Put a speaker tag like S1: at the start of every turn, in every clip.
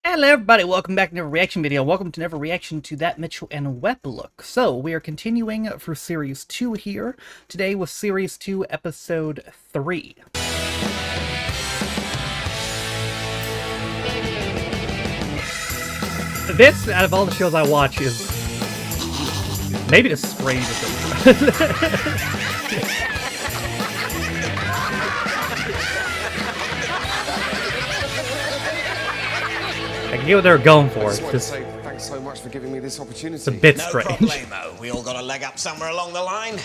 S1: Hello everybody, welcome back to another reaction video. Welcome to another reaction to that Mitchell and Webb look. So, we are continuing for Series 2 here, today with Series 2, Episode 3. This, out of all the shows I watch, is maybe the strangest. I can get what they're going for.
S2: I just want to say thanks so much for giving me this opportunity.
S1: It's a bit
S3: No
S1: strange.
S3: problemo. We all got a leg up somewhere along the line.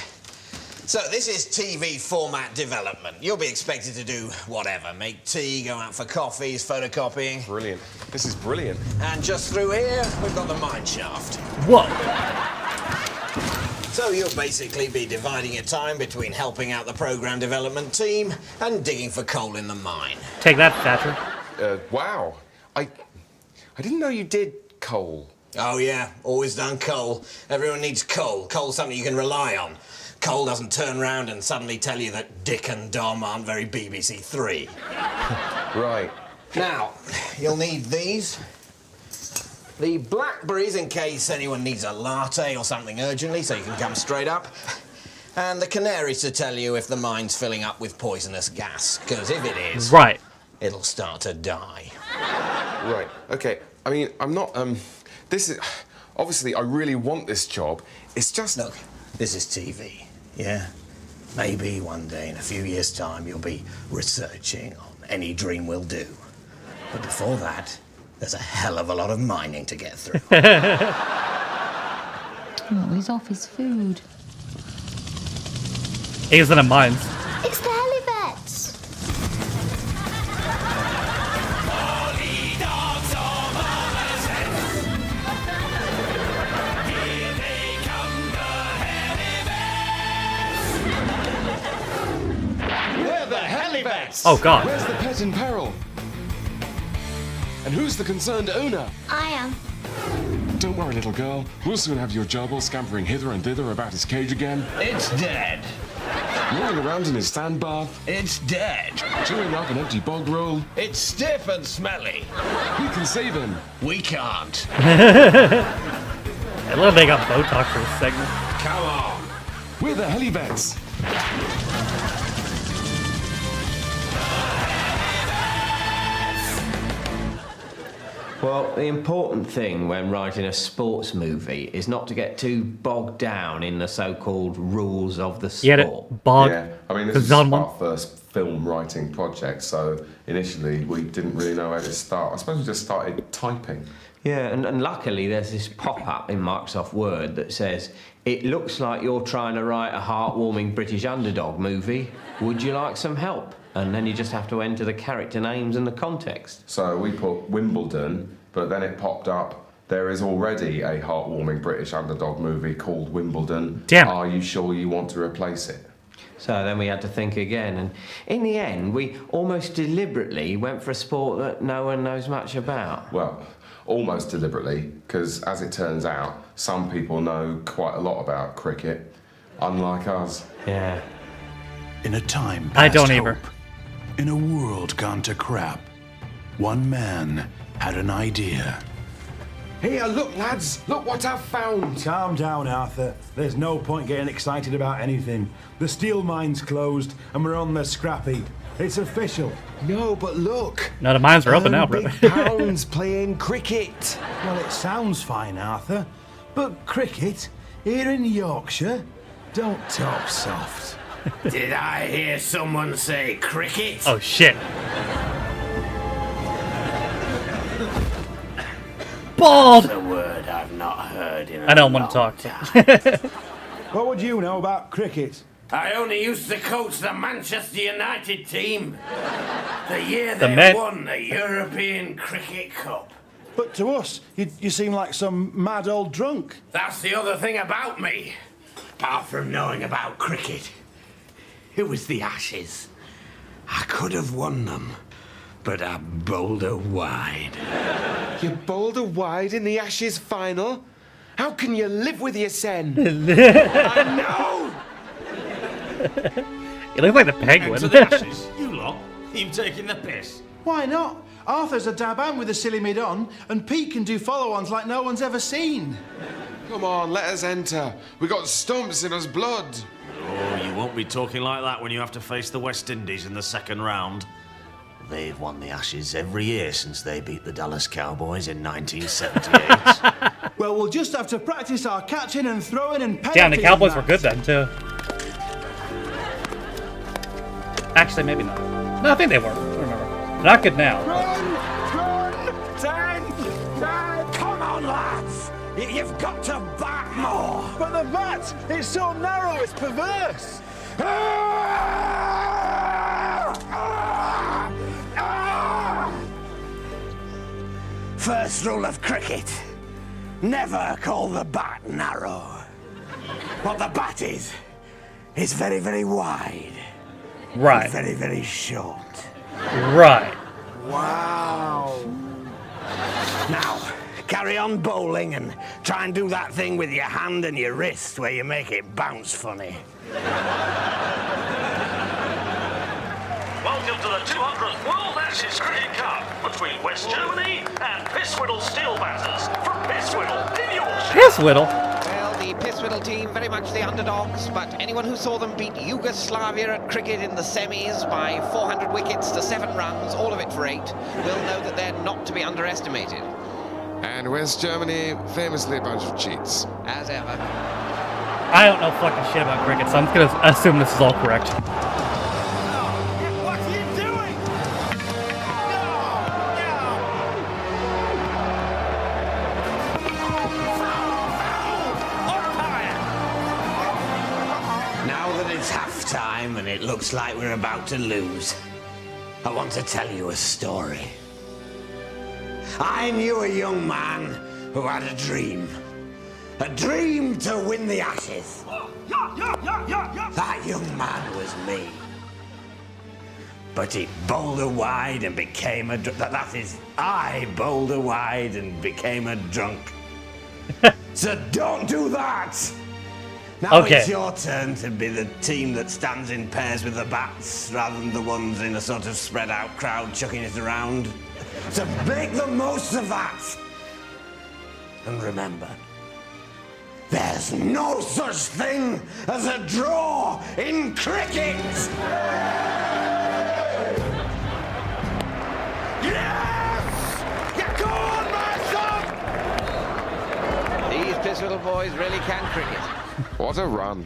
S3: So this is TV format development. You'll be expected to do whatever. Make tea, go out for coffees, photocopying.
S2: Brilliant. This is brilliant.
S3: And just through here, we've got the mine shaft.
S1: Whoa.
S3: So you'll basically be dividing your time between helping out the program development team and digging for coal in the mine.
S1: Take that, Thatcher.
S2: Wow. I didn't know you did coal.
S3: Oh yeah, always done coal. Everyone needs coal. Coal's something you can rely on. Coal doesn't turn round and suddenly tell you that Dick and Dom aren't very BBC Three.
S2: Right.
S3: Now, you'll need these. The blackberries in case anyone needs a latte or something urgently, so you can come straight up. And the canaries to tell you if the mine's filling up with poisonous gas, because if it is,
S1: Right.
S3: it'll start to die.
S2: Right. Okay. I mean, I'm not, this is, obviously, I really want this job. It's just...
S3: Look, this is TV, yeah? Maybe one day in a few years' time you'll be researching on Any Dream Will Do. But before that, there's a hell of a lot of mining to get through.
S4: Oh, he's off his food.
S1: He was in a mines.
S4: It's the Helivets!
S2: We're the Helivets!
S1: Oh, God.
S2: Where's the pet in peril? And who's the concerned owner?
S4: I am.
S2: Don't worry, little girl. We'll soon have your gerbil scampering hither and thither about his cage again.
S5: It's dead.
S2: Rolling around in his sand bath.
S5: It's dead.
S2: Chewing up an empty bog roll.
S5: It's stiff and smelly.
S2: We can save him.
S5: We can't.
S1: I love they got Botox for this segment.
S5: Come on.
S2: We're the Helivets.
S6: Well, the important thing when writing a sports movie is not to get too bogged down in the so-called rules of the
S1: Get
S6: sport.
S1: it? Bog.
S7: Yeah, I mean, this
S1: Because
S7: is
S1: Zon
S7: our
S1: one.
S7: first film writing project, so initially we didn't really know where to start. I suppose we just started typing.
S6: Yeah, and luckily there's this pop-up in Microsoft Word that says, "It looks like you're trying to write a heartwarming British underdog movie. Would you like some help?" And then you just have to enter the character names and the context.
S7: So we put Wimbledon, but then it popped up, there is already a heartwarming British underdog movie called Wimbledon.
S1: Damn.
S7: Are you sure you want to replace it?
S6: So then we had to think again, and in the end, we almost deliberately went for a sport that no one knows much about.
S7: Well, almost deliberately, because as it turns out, some people know quite a lot about cricket, unlike us.
S6: Yeah.
S8: In a time
S1: I
S8: past
S1: don't
S8: hope,
S1: either.
S8: in a world gone to crap, one man had an idea.
S2: Here, look, lads. Look what I've found.
S9: Calm down, Arthur. There's no point getting excited about anything. The steel mine's closed and we're on the scrap heap. It's official.
S2: No, but look.
S1: No, the mines are open now, brother.
S2: Big pounds playing cricket.
S9: Well, it sounds fine, Arthur. But cricket, here in Yorkshire, don't talk soft.
S5: Did I hear someone say cricket?
S1: Oh, shit. Bald!
S5: A word I've not heard in a
S1: I don't want to
S5: long
S1: talk.
S5: time.
S9: What would you know about cricket?
S5: I only used to coach the Manchester United team. The year
S1: The
S5: they
S1: men-
S5: won the European Cricket Cup.
S9: But to us, you seem like some mad old drunk.
S5: That's the other thing about me. Apart from knowing about cricket. It was the Ashes. I could have won them, but I bowled her wide.
S2: You bowled her wide in the Ashes final? How can you live with your sen?
S5: I know!
S1: You look like the penguin.
S5: To the Ashes, you lot. You taking the piss?
S9: Why not? Arthur's a dab with a silly mid-on, and Pete can do follow-ons like no one's ever seen.
S2: Come on, let us enter. We got stumps in us blood.
S10: Oh, you won't be talking like that when you have to face the West Indies in the second round. They've won the Ashes every year since they beat the Dallas Cowboys in 1978.
S9: Well, we'll just have to practice our catching and throwing and penalties.
S1: Damn, the Cowboys were good then, too. Actually, maybe not. No, I think they were. I don't remember. Not good now.
S5: Come on, lads! You've got to bat more!
S9: But the bat, it's so narrow, it's perverse.
S5: First rule of cricket, never call the bat narrow. What the bat is very, very wide.
S1: Right.
S5: And very, very short.
S1: Right.
S5: Wow. Now, carry on bowling and try and do that thing with your hand and your wrist where you make it bounce funny.
S10: Welcome to the 200th World Ashes Cricket Cup between West Germany and Pisswhiddle Steel Batters from Pisswhiddle in Yorkshire.
S1: Pisswhiddle?
S11: Well, the Pisswhiddle team, very much the underdogs, but anyone who saw them beat Yugoslavia at cricket in the semis by 400 wickets to 7 runs, all of it for 8, will know that they're not to be underestimated.
S2: And West Germany, famously a bunch of cheats.
S11: As ever.
S1: I don't know fucking shit about cricket, so I'm just gonna assume this is all correct.
S5: What are you doing? Now that it's half-time and it looks like we're about to lose, I want to tell you a story. I knew a young man who had a dream to win the Ashes. That young man was me. But he bowled her wide and became a that is, I bowled her wide and became a drunk. So don't do that. Now
S1: Okay.
S5: it's your turn to be the team that stands in pairs with the bats rather than the ones in a sort of spread out crowd chucking it around. So make the most of that. And remember, there's no such thing as a draw in cricket! Yes! Get on, my son!
S11: These Pisswhiddle boys really can cricket.
S2: What a run.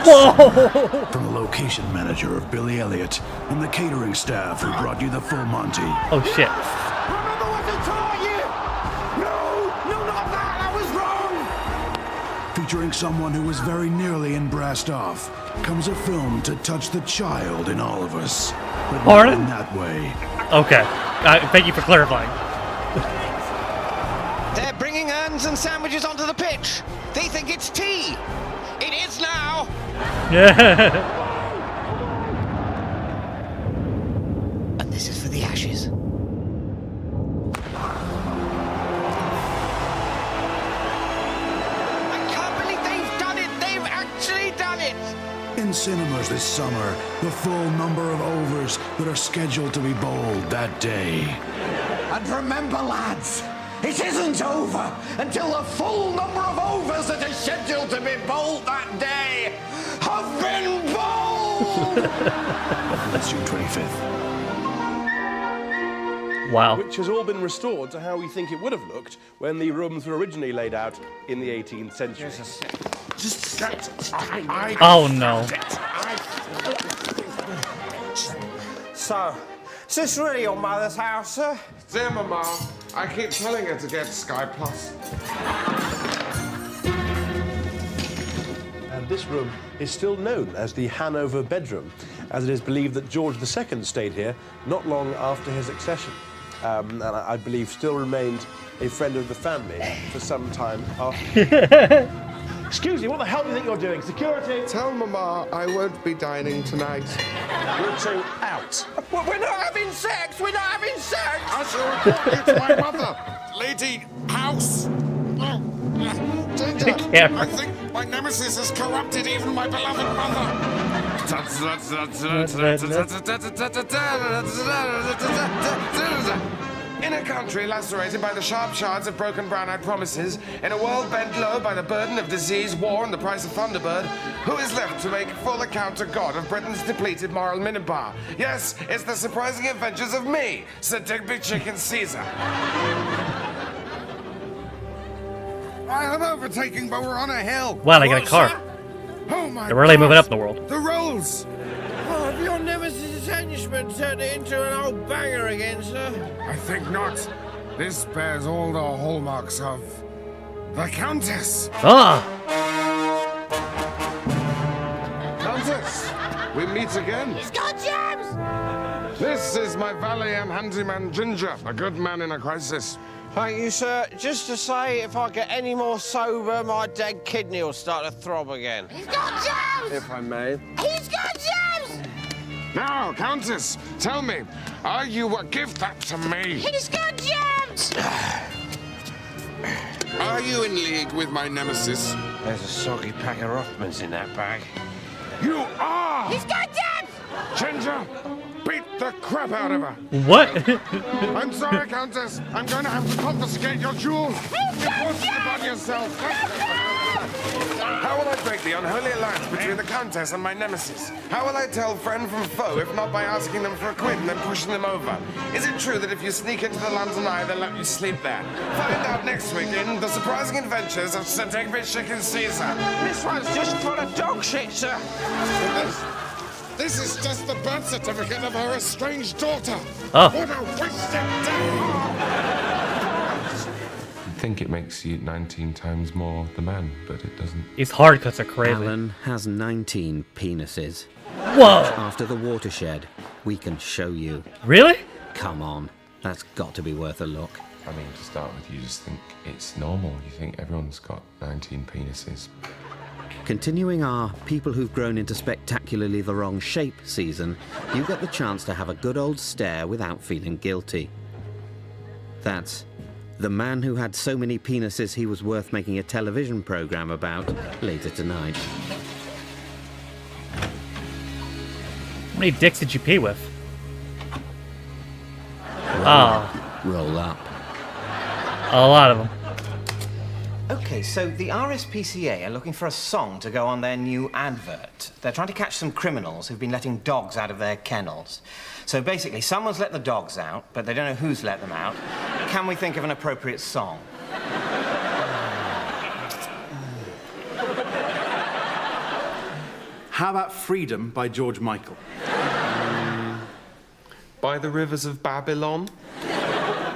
S1: Whoa!
S8: From the location manager of Billy Elliot and the catering staff who brought you the full Monty.
S1: Oh shit.
S5: Remember what I taught you! No, not that! I was wrong!
S8: Featuring someone who was very nearly in Brassed Off, comes a film to touch the child in all of us. But not
S1: Pardon?
S8: in that way.
S1: Okay. Thank you for clarifying.
S11: They're bringing urns and sandwiches onto the pitch. They think it's tea. It is now. And this is for the Ashes. I can't believe they've done it. They've actually done it.
S8: In cinemas this summer, the full number of overs that are scheduled to be bowled that day.
S5: And remember, lads, it isn't over until the full number of overs that are scheduled to be bowled that day have been bowled!
S8: That's June 25th.
S1: Wow.
S12: Which has all been restored to how we think it would have looked when the rooms were originally laid out in the 18th century.
S1: Oh no.
S3: So, is this really your mother's house, sir?
S2: Dear Mama, I keep telling her to get Sky Plus.
S12: And this room is still known as the Hanover bedroom, as it is believed that George II stayed here not long after his accession. And I believe still remained a friend of the family for some time after.
S9: Excuse me, what the hell do you think you're doing? Security!
S2: Tell Mama I won't be dining tonight.
S12: You two out.
S5: We're not having sex! We're not having sex!
S2: I shall report you to my mother. Lady House. Ginger, I think my nemesis has corrupted even my beloved mother. In a country lacerated by the sharp shards of broken brown-eyed promises, in a world bent low by the burden of disease, war, and the price of Thunderbird, who is left to make full account to God of Britain's depleted moral minibar? Yes, it's the surprising adventures of me, Sir Digby Chicken Caesar. I am overtaking, but we're on a hill.
S1: Wow, they got a car.
S2: Oh my
S1: They're really
S2: God.
S1: moving up in the world.
S2: The rolls!
S3: Oh, have your nemesis' henchman turned it into an old banger again, sir?
S2: I think not. This bears all the hallmarks of the Countess.
S1: Ah!
S2: Countess, we meet again.
S4: He's got gems!
S2: This is my valet and handyman Ginger, a good man in a crisis.
S3: Thank you, sir. Just to say, if I get any more sober, my dead kidney will start to throb again.
S4: He's got gems!
S3: If I may.
S4: He's got gems!
S2: Now, Countess, tell me, are you a give that to me?
S4: He's got gems!
S2: Are you in league with my nemesis?
S3: There's a soggy pack of Rothmans in that bag.
S2: You are!
S4: He's got gems!
S2: Ginger, beat the crap out of her.
S1: What?
S2: I'm sorry, Countess. I'm going to have to confiscate your jewels. You forced it upon yourself. How will I break the unholy alliance between the Countess and my nemesis? How will I tell friend from foe if not by asking them for a quid and then pushing them over? Is it true that if you sneak into the London Eye, they'll let you sleep there? Find out next week in The Surprising Adventures of Sir Digby Chicken Caesar.
S3: This one's just full of dog shit, sir.
S2: This is just the birth certificate of her estranged daughter.
S1: Oh.
S2: What a wasted day! I think it makes you 19 times more the man, but it doesn't.
S1: These hard cuts are crazy.
S13: Alan has 19 penises.
S1: Whoa!
S13: After the watershed, we can show you.
S1: Really?
S13: Come on, that's got to be worth a look.
S7: I mean, to start with, you just think it's normal. You think everyone's got 19 penises.
S13: Continuing our People Who've Grown into Spectacularly the Wrong Shape season, you get the chance to have a good old stare without feeling guilty. That's The Man Who Had So Many Penises He Was Worth Making a Television Programme About, later tonight.
S1: How many dicks did you pee with? Oh.
S13: Roll up.
S1: A lot of them.
S11: Okay, so the RSPCA are looking for a song to go on their new advert. They're trying to catch some criminals who've been letting dogs out of their kennels. So basically, someone's let the dogs out, but they don't know who's let them out. Can we think of an appropriate song?
S14: How about Freedom by George Michael?
S2: By the rivers of Babylon?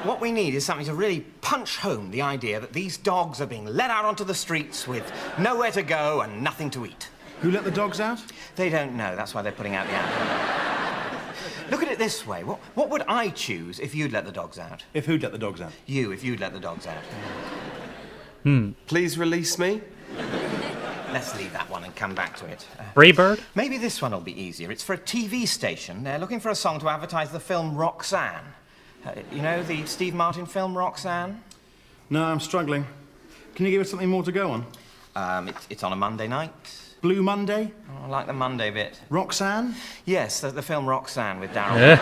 S11: What we need is something to really punch home the idea that these dogs are being let out onto the streets with nowhere to go and nothing to eat.
S14: Who let the dogs out?
S11: They don't know. That's why they're putting out the advert. Look at it this way. What would I choose if you'd let the dogs out?
S14: If who'd let the dogs out?
S11: You, if you'd let the dogs out.
S2: Please release me.
S11: Let's leave that one and come back to it.
S1: Freebird?
S11: Maybe this one will be easier. It's for a TV station. They're looking for a song to advertise the film Roxanne. You know, the Steve Martin film Roxanne?
S14: No, I'm struggling. Can you give us something more to go on?
S11: It's on a Monday night.
S14: Blue Monday?
S11: Oh, I like the Monday bit.
S14: Roxanne?
S11: Yes, the film Roxanne with Darryl.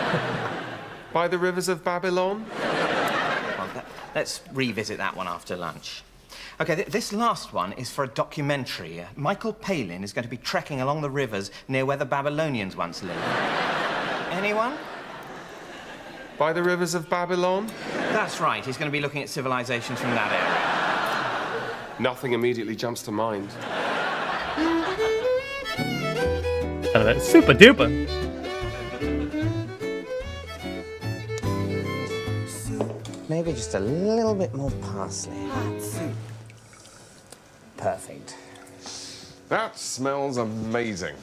S2: By the rivers of Babylon?
S11: Well, let's revisit that one after lunch. OK, this last one is for a documentary. Michael Palin is going to be trekking along the rivers near where the Babylonians once lived. Anyone?
S2: By the rivers of Babylon?
S11: That's right. He's going to be looking at civilizations from that area.
S2: Nothing immediately jumps to mind.
S1: Super duper.
S3: Maybe just a little bit more parsley. Perfect.
S2: That smells amazing.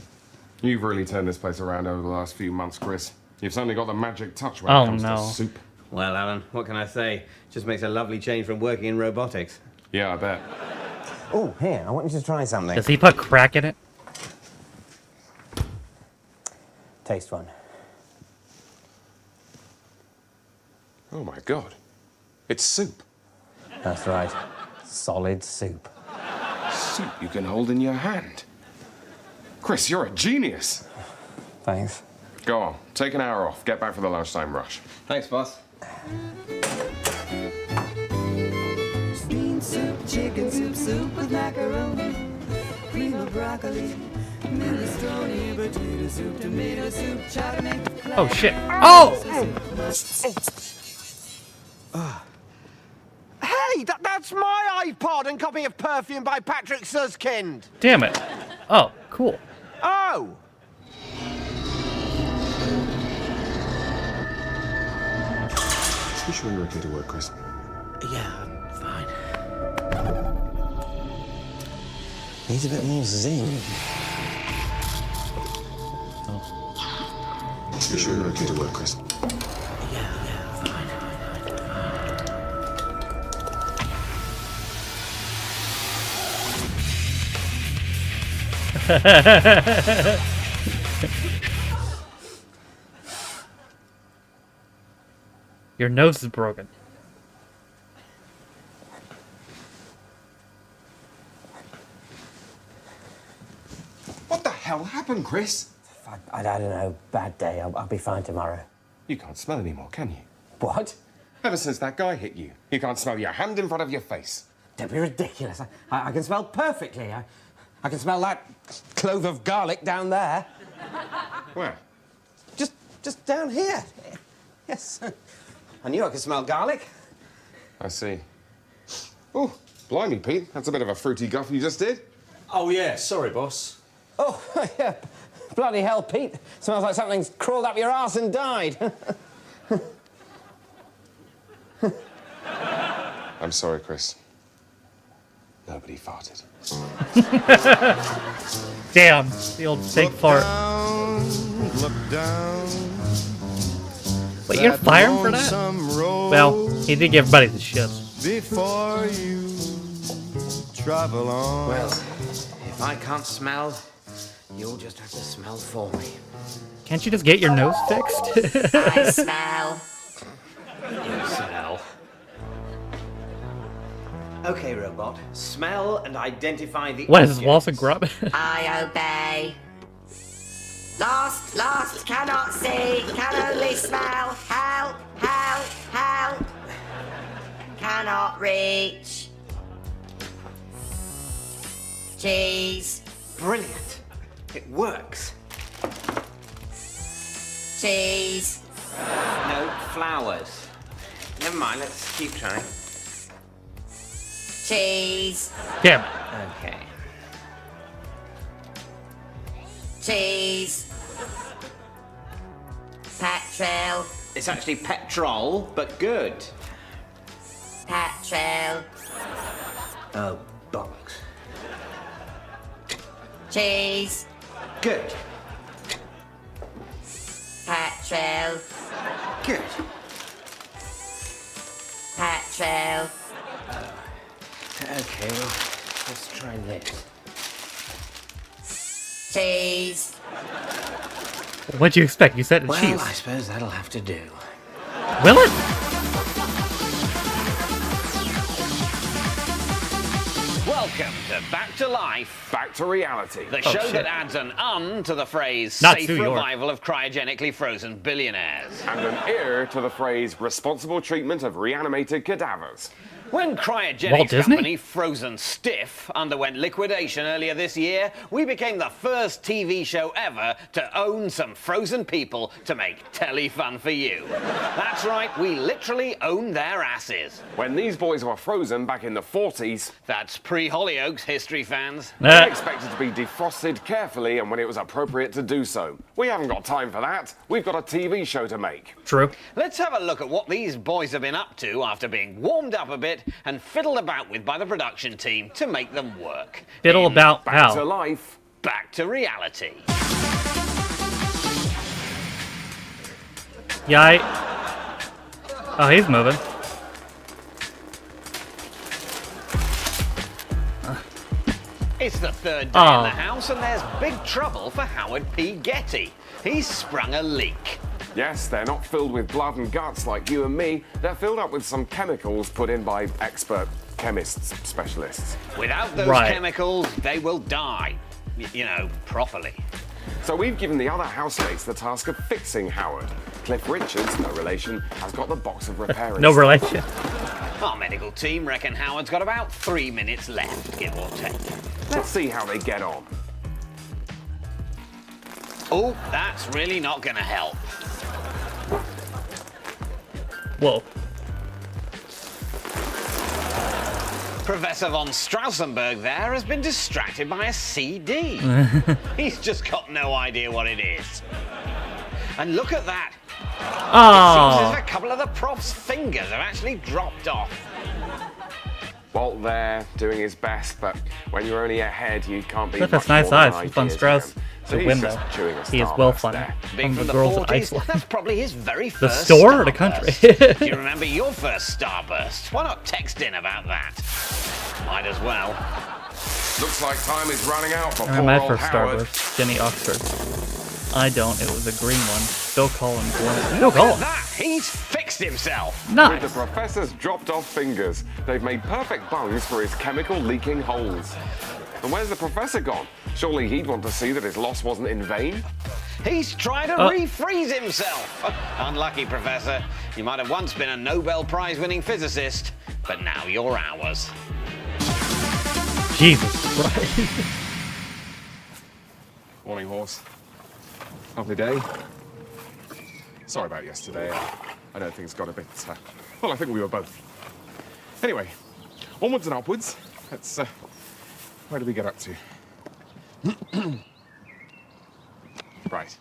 S2: You've really turned this place around over the last few months, Chris. You've certainly got the magic touch when it comes to soup.
S6: Well, Alan, what can I say? Just makes a lovely change from working in robotics.
S2: Yeah, I bet.
S3: Oh, here, I want you to try something.
S1: Does he put crack in it?
S3: Taste one.
S2: Oh, my God. It's soup.
S3: That's right.
S15: solid soup.
S7: Soup you can hold in your hand. Chris, you're a genius.
S15: Thanks.
S7: Go on, take an hour off. Get back for the lunchtime rush.
S15: Thanks, boss.
S16: Bean soup, chicken soup, soup with macaroni, cream of broccoli, minestrone, potato soup, tomato soup, chowder made with flour.
S1: Oh shit. Oh!
S3: Hey, that's my iPod and copy of Perfume by Patrick Suskind.
S1: Damn it. Oh, cool.
S3: Oh!
S7: You sure you're okay to work, Chris?
S3: Yeah, I'm fine. Needs a bit more zing.
S7: You sure you're okay to work, Chris?
S1: Your nose is broken.
S7: What the hell happened, Chris?
S15: I don't know. Bad day. I'll be fine tomorrow.
S7: You can't smell anymore, can you?
S15: What?
S7: Ever since that guy hit you, you can't smell your hand in front of your face.
S15: Don't be ridiculous. I can smell perfectly. I can smell that clove of garlic down there.
S7: Where?
S15: Just down here. Yes. I knew I could smell garlic.
S7: I see. Oh, blimey, Pete. That's a bit of a fruity guff you just did.
S14: Oh, yeah. Sorry, boss.
S15: Oh, yeah. Bloody hell, Pete. Smells like something's crawled up your arse and died.
S7: I'm sorry, Chris. Nobody farted.
S1: Damn, the old fake fart.
S2: Look down.
S1: Wait, you're gonna fire him for that? Well, he did give everybody the shit.
S2: Before you travel on.
S11: Well, if I can't smell, you'll just have to smell for me.
S1: Can't you just get your nose fixed?
S4: I smell.
S11: You smell. Okay, robot. Smell and identify the
S1: What is this,
S11: object.
S1: Wallace and Grub?
S4: I obey. Lost, cannot see, can only smell. Help, help, help. Cannot reach. Cheese.
S11: Brilliant. It works.
S4: Cheese.
S11: No flowers. Never mind, let's keep trying.
S4: Cheese.
S1: Damn it.
S11: Okay.
S4: Cheese. Petrol.
S11: It's actually petrol, but good.
S4: Petrol.
S11: Oh, bollocks.
S4: Cheese.
S11: Good.
S4: Petrol.
S11: Good.
S4: Petrol.
S11: Okay, well, let's try this.
S4: Cheese.
S1: What'd you expect? You said
S11: Well,
S1: cheese.
S11: I suppose that'll have to do.
S1: Will it?
S11: Welcome to Back to Life.
S7: Back to reality.
S11: The
S1: Oh,
S11: show
S1: shit.
S11: that adds an to the phrase
S1: Not
S11: safe
S1: New York.
S11: revival of cryogenically frozen billionaires.
S7: And an ear to the phrase responsible treatment of reanimated cadavers.
S11: When
S1: Walt
S11: cryogenics
S1: Disney?
S11: company Frozen Stiff underwent liquidation earlier this year, we became the first TV show ever to own some frozen people to make telly fun for you. That's right, we literally own their asses.
S7: When these boys were frozen back in the 40s,
S11: That's pre-Hollyoaks, history fans.
S7: they expected to be defrosted carefully and when it was appropriate to do so. We haven't got time for that. We've got a TV show to make.
S1: True.
S11: Let's have a look at what these boys have been up to after being warmed up a bit and fiddled about with by the production team to make them work.
S1: Fiddle
S11: In
S1: about
S7: Back to
S1: how?
S7: life.
S11: Back to reality.
S1: Yeah, Oh, he's moving.
S11: It's the third day in the house and there's big trouble for Howard P. Getty. He's sprung a leak.
S2: Yes, they're not filled with blood and guts like you and me. They're filled up with some chemicals put in by expert chemists, specialists.
S11: Without those chemicals, they will die. You know, properly.
S2: So we've given the other housemates the task of fixing Howard. Cliff Richards, no relation, has got the box of repairing.
S1: No relation.
S11: Our medical team reckon Howard's got about 3 minutes left, give or take.
S2: Let's see how they get on.
S11: Oh, that's really not going to help.
S1: Whoa.
S11: Professor von Strausenberg there has been distracted by a CD. He's just got no idea what it is. And look at that. It seems as if a couple of the prof's fingers have actually dropped off.
S2: Walt there, doing his best, but when you're only ahead, you can't be.
S1: That's nice eyes from Von Strauss.
S2: So
S1: to win, though. He is well funded.
S11: Being from the
S1: girls
S11: 40s,
S1: Iceland.
S11: that's probably his very
S1: The
S11: first
S1: store or the country?
S11: Do you remember your first starburst? Why not text in about that? Might as well.
S2: Looks like time is running out for
S1: I remember
S2: poor
S1: my
S2: old
S1: first
S2: Howard.
S1: Starburst, Jenny Oxford. I don't. It was a green one. Bill Collins won it. Bill
S11: Look at
S1: Collins.
S11: that! He's fixed himself.
S1: Nice.
S2: With the professor's dropped off fingers, they've made perfect bungs for his chemical leaking holes. And where's the professor gone? Surely he'd want to see that his loss wasn't in vain.
S11: He's trying to refreeze himself. Unlucky, Professor. You might have once been a Nobel Prize-winning physicist, but now you're ours.
S1: Jesus Christ.
S2: Morning, horse. Lovely day. Sorry about yesterday. I know things got a bit... well, I think we were both. Anyway, onwards and upwards. Let's... where do we get up to? Right.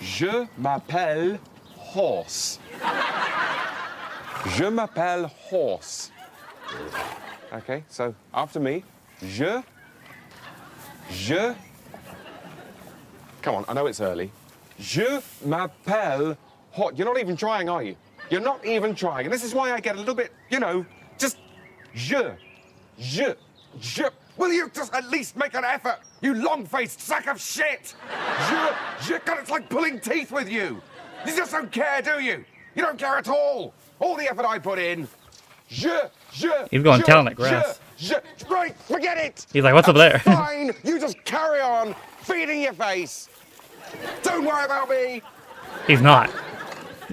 S2: Je m'appelle Horse. Je m'appelle Horse. Okay, so after me. Je. Come on, I know it's early. Je m'appelle Horse. You're not even trying, are you? You're not even trying. And this is why I get a little bit, you know, just Je. Will you just at least make an effort, you long-faced sack of shit? Je. God, it's like pulling teeth with you. You just don't care, do you? You don't care at all. All the effort I put in. Je.
S1: He's going down like grass.
S2: Right, forget it.
S1: He's like, what's up there?
S2: Fine, you just carry on feeding your face. Don't worry about me.
S1: He's not.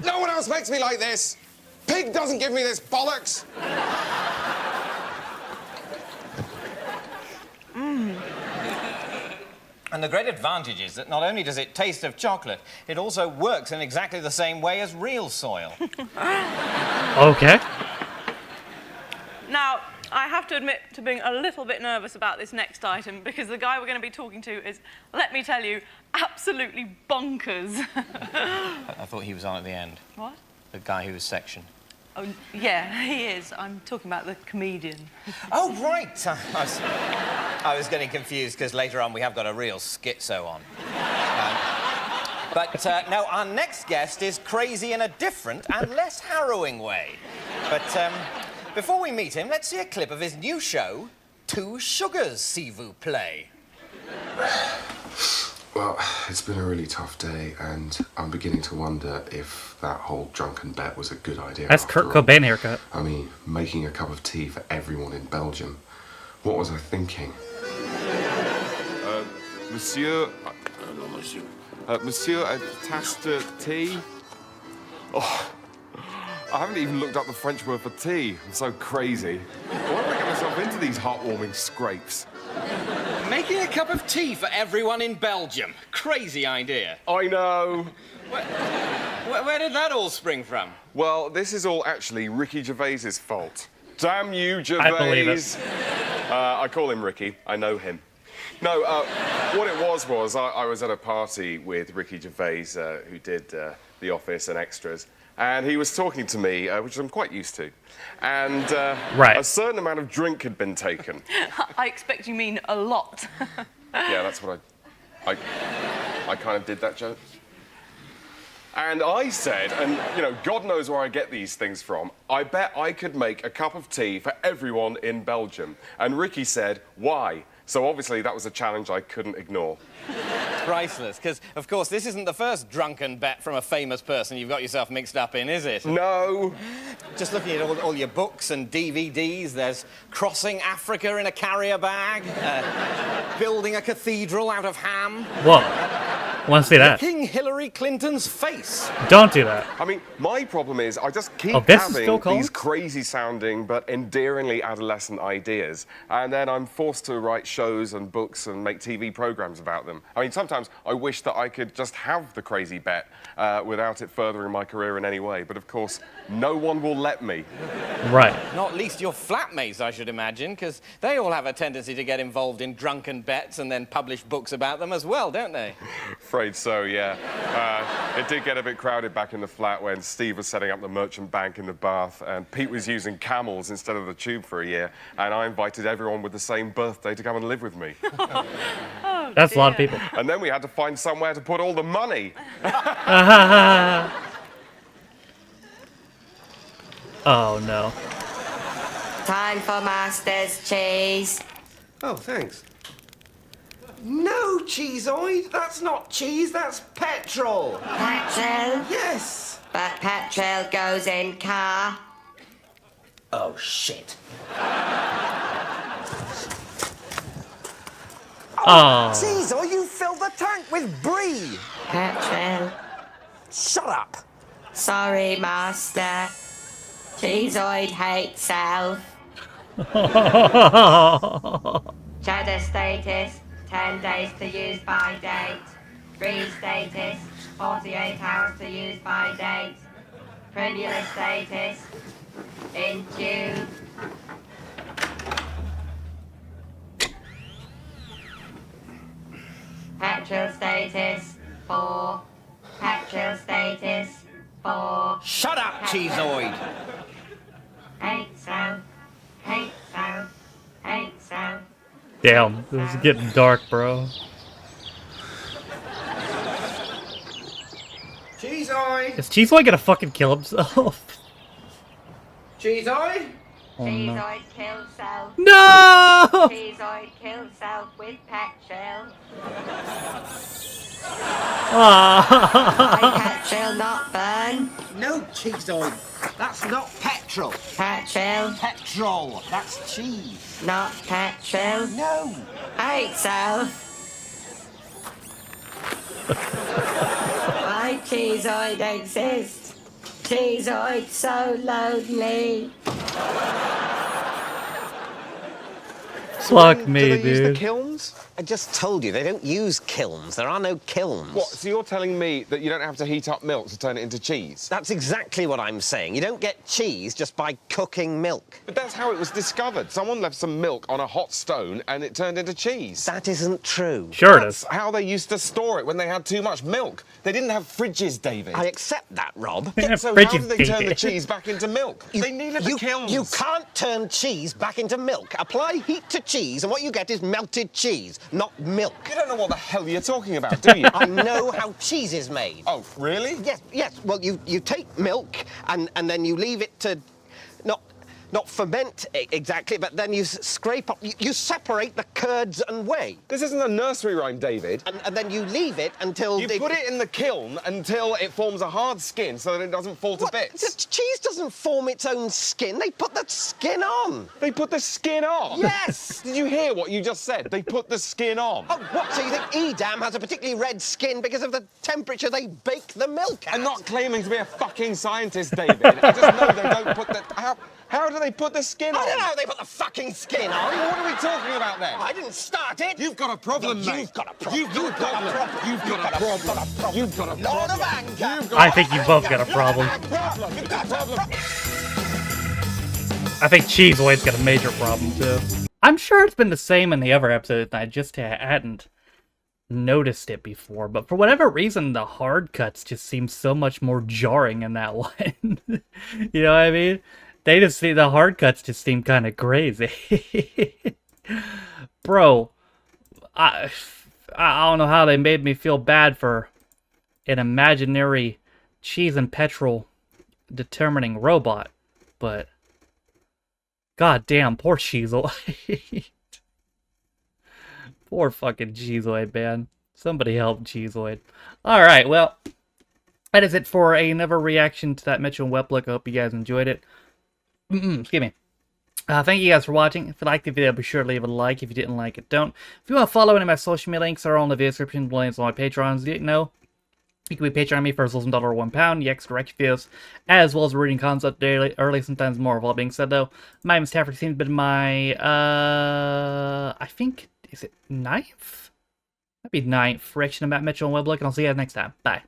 S2: No one else makes me like this. Pig doesn't give me this bollocks.
S3: And the great advantage is that not only does it taste of chocolate, it also works in exactly the same way as real soil.
S1: Okay.
S17: Now, I have to admit to being a little bit nervous about this next item because the guy we're going to be talking to is, let me tell you, absolutely bonkers.
S3: I thought he was on at the end.
S17: What?
S3: The guy who was sectioned.
S17: Oh, yeah, he is. I'm talking about the comedian.
S3: Oh, right. I was getting confused because later on we have got a real schizo on. But now our next guest is crazy in a different and less harrowing way. But before we meet him, let's see a clip of his new show, Two Sugars, s'il vous plaît.
S7: Well, it's been a really tough day, and I'm beginning to wonder if that whole drunken bet was a good idea.
S1: That's Kurt Cobain haircut.
S7: I mean, making a cup of tea for everyone in Belgium. What was I thinking?
S2: Monsieur... Monsieur, a tasse de tea? Oh, I haven't even looked up the French word for tea. I'm so crazy. Why do I get myself into these heartwarming scrapes?
S3: Making a cup of tea for everyone in Belgium. Crazy idea.
S2: I know.
S3: Where did that all spring from?
S2: Well, this is all actually Ricky Gervais's fault. Damn you, Gervais.
S1: I believe it.
S2: I call him Ricky. I know him. No, what it was I was at a party with Ricky Gervais, who did The Office and Extras, and he was talking to me, which I'm quite used to, and a certain amount of drink had been taken.
S17: I expect you mean a lot.
S2: Yeah, that's what I kind of did that joke. And I said, and, you know, God knows where I get these things from, I bet I could make a cup of tea for everyone in Belgium. And Ricky said, why? So obviously that was a challenge I couldn't ignore.
S3: Priceless, because, of course, this isn't the first drunken bet from a famous person you've got yourself mixed up in, is it?
S2: No.
S3: Just looking at all your books and DVDs, there's crossing Africa in a carrier bag, building a cathedral out of ham.
S1: Whoa. I want to see that.
S3: King Hillary Clinton's face.
S1: Don't do that.
S2: I mean, my problem is I just keep
S1: this is Phil
S2: having
S1: Collins?
S2: these crazy-sounding but endearingly adolescent ideas, and then I'm forced to write shows and books and make TV programs about them. I mean, sometimes I wish that I could just have the crazy bet without it furthering my career in any way, but of course, no one will let me.
S1: Right.
S3: Not least your flatmates, I should imagine, because they all have a tendency to get involved in drunken bets and then publish books about them as well, don't they?
S2: Afraid so, yeah. It did get a bit crowded back in the flat when Steve was setting up the merchant bank in the Bath and Pete was using camels instead of the tube for a year, and I invited everyone with the same birthday to come and live with me.
S1: That's a lot of people.
S2: And then we had to find somewhere to put all the money.
S1: Oh, no.
S4: Time for Master's cheese.
S5: Oh, thanks. No, Cheezoid, that's not cheese, that's petrol.
S4: Petrol?
S5: Yes.
S4: But petrol goes in car.
S5: Oh, shit.
S1: Oh.
S3: Cheezoid, you filled the tank with brie.
S4: Petrol.
S3: Shut up.
S4: Sorry, Master. Cheezoid hates self. Cheddar status, 10 days to use by date. Brie status, 48 hours to use by date. Primula status, in tube. Petrol status, 4. Petrol status, 4.
S3: Shut up, Cheezoid.
S4: Hate self, hate self, hate self.
S1: Damn, this is getting dark, bro.
S5: Cheezoid.
S1: Is Cheezoid gonna fucking kill himself?
S5: Cheezoid?
S1: Oh, no.
S4: Cheezoid kills self.
S1: No!
S4: Cheezoid kills self with petrol. My petrol not burn.
S3: No, Cheezoid, that's not petrol.
S4: Petrol.
S3: Petrol, that's cheese.
S4: Not petrol.
S3: No.
S4: Hate self. Why Cheezoid exists? Cheezoid so lonely.
S1: Fuck me,
S3: Do they use the
S1: dude.
S3: kilns? I just told you, they don't use kilns. There are no kilns.
S2: What, so you're telling me that you don't have to heat up milk to turn it into cheese?
S3: That's exactly what I'm saying. You don't get cheese just by cooking milk.
S2: But that's how it was discovered. Someone left some milk on a hot stone and it turned into cheese.
S3: That isn't true.
S1: Sure it
S2: That's
S1: is.
S2: how they used to store it when they had too much milk. They didn't have fridges, David.
S3: I accept that, Rob.
S1: They have
S2: So how
S1: fridges,
S2: did they turn the
S1: David.
S2: cheese back into milk? They needed the kilns.
S3: You can't turn cheese back into milk. Apply heat to cheese, and what you get is melted cheese, not milk.
S2: You don't know what the hell you're talking about, do you?
S3: I know how cheese is made.
S2: Oh, really?
S3: Yes. Well, you take milk and then you leave it to not ferment exactly, but then you scrape up. You separate the curds and whey.
S2: This isn't a nursery rhyme, David.
S3: And then you leave it until
S2: You put it in the kiln until it forms a hard skin so that it doesn't fall to bits.
S3: Cheese doesn't form its own skin. They put the skin on.
S2: They put the skin on?
S3: Yes.
S2: Did you hear what you just said? They put the skin on.
S3: Oh, what? So you think Edam has a particularly red skin because of the temperature they bake the milk at?
S2: I'm not claiming to be a fucking scientist, David. I just know they don't put the... How do they put the skin on?
S3: I don't know how they put the fucking skin on.
S2: What are we talking about then?
S3: I didn't start it.
S2: You've got a problem, mate.
S3: You've got a problem.
S2: You've got a problem. You've got a problem. You've got a problem.
S3: Lord of anger.
S1: I think you both got a problem.
S2: You've got a problem.
S1: I think Cheezoid's got a major problem, too. I'm sure it's been the same in the other episodes, and I just hadn't noticed it before, but for whatever reason, the hard cuts just seem so much more jarring in that one. You know what I mean? They just see the hard cuts just seem kind of crazy. Bro, I don't know how they made me feel bad for an imaginary cheese and petrol determining robot, but god damn, poor Cheezoid. Poor fucking Cheezoid, man. Somebody help Cheezoid. Alright, well, that is it for another reaction to that Mitchell and Webb look. I hope you guys enjoyed it. Excuse me. Thank you guys for watching. If you liked the video, be sure to leave a like. If you didn't like it, don't. If you want to follow any of my social media links, are all in the video description. The links on my Patrons. You didn't know? You can be Patreon me for as little as $1 or £1. You extra direct videos, as well as reading concept daily, early, sometimes more. With all being said, though, my name is Stafford. Seems been my, I think, is it 9th? That'd be 9th reaction about Mitchell and Webb look, and I'll see you guys next time. Bye.